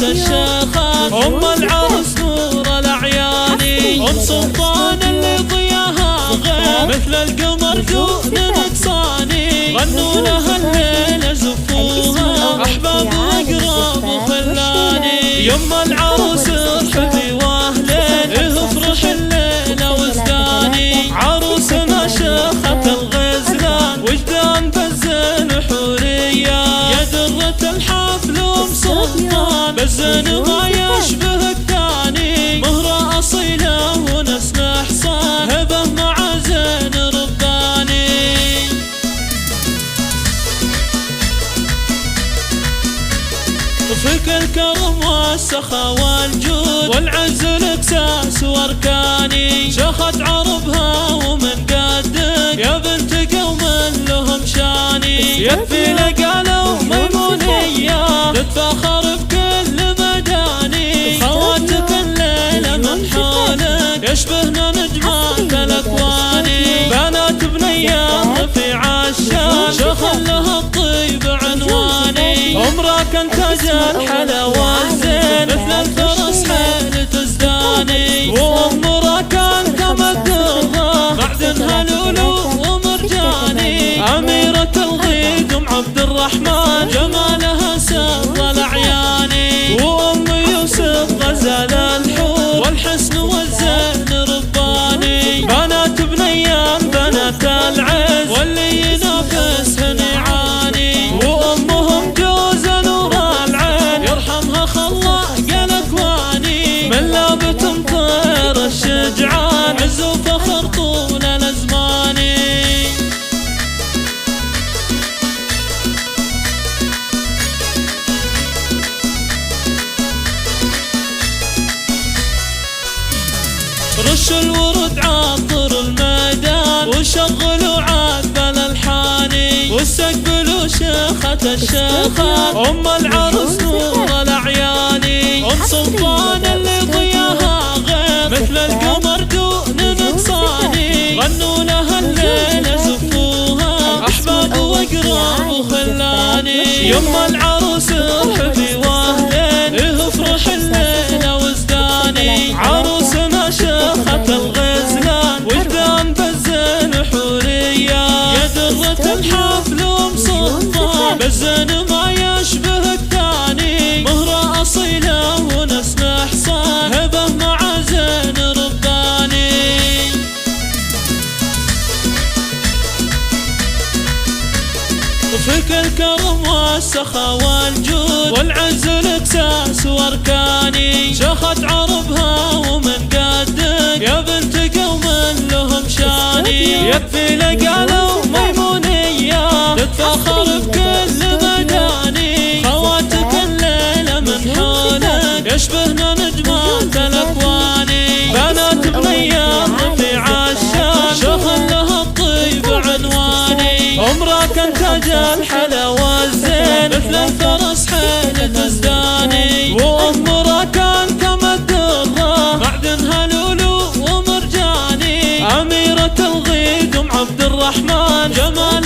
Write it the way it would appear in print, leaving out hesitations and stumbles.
الشيخات، أم العرس نور الأعياني، أم سلطان اللي ضياها غير مثل القمر دون نقصاني، غنوا لها الليلة زفوها أحباب وأقراب وخلاني، يم العروس ارحبي واهلين افرح الليلة وازداني، عروسنا شيخة الغزلان وجدان بالزين حورية، يا درة الحفل ام سلطان بالزين ما يشبه الثاني، مهرة أصيلة ونسل إحسان هبة مع زين رباني. فيك الكرم والسخا والجود والعز الاكساس واركاني، شخت عربها ومن قدك يا بنت قوم لهم شاني، يكفي لقالوا ميمونية تتفاخر بكل مداني، خواتك الليلة من حولك يشبهن نجمات الاكواني، بنات بنية رفيع الشان شخل لها الطيب عنواني، عمرك انتاج الحلا والزين مثل الفرس حيل تزداني، وام راكان كما الدرة معدنها لولو ومرجاني، أميرة الغيد ام عبد الرحمن جمالها سر الأعياني، وام يوسف غزال الحور والحسن والزين رباني، بنات بنيان بنات العز واللي ينافسهن يعاني، وامهم جوز نور العين يرحمها خلاق الاكواني، من لابت طير الشجعان عز وفخر طول الازمان. رش الورد عطر الميدان وشغلوا عذب الالحاني، واستقبلوا شيخة الشيخات ام العرس نور الاعياني، ام سلطان اللي ضياها غير مثل القمر دون نقصاني، غنوا لها الليلة زفوها احباب واقراب وخلاني، يم العروس ارحبي واهلين افرح الليلة وازداني، عروسنا شيخة الغزلان وجدان بالزين حورية، يا درة الحفل ام سلطان بالزين ما يشبه الثاني، مهرة أصيلة ونسل إحسان هبة مع زين رباني. فيك الكرم والسخا والجود والعز الاكساس واركاني، شخت عربها ومن قدك يا بنت قوم لهم شاني، يكفي لقالوا ميمونية تتفاخر بكل مداني، خواتك الليلة من حولك يشبهن نجمات الاكواني، بنات بنية رفيع الشان شخل لها الطيب عنواني، عمرك انتاج الحلا والزين مثل الفرس حيل تزداني، وام راكان كما الدرة معدنها لولو ومرجاني، أميرة الغيد ام عبد الرحمن جمال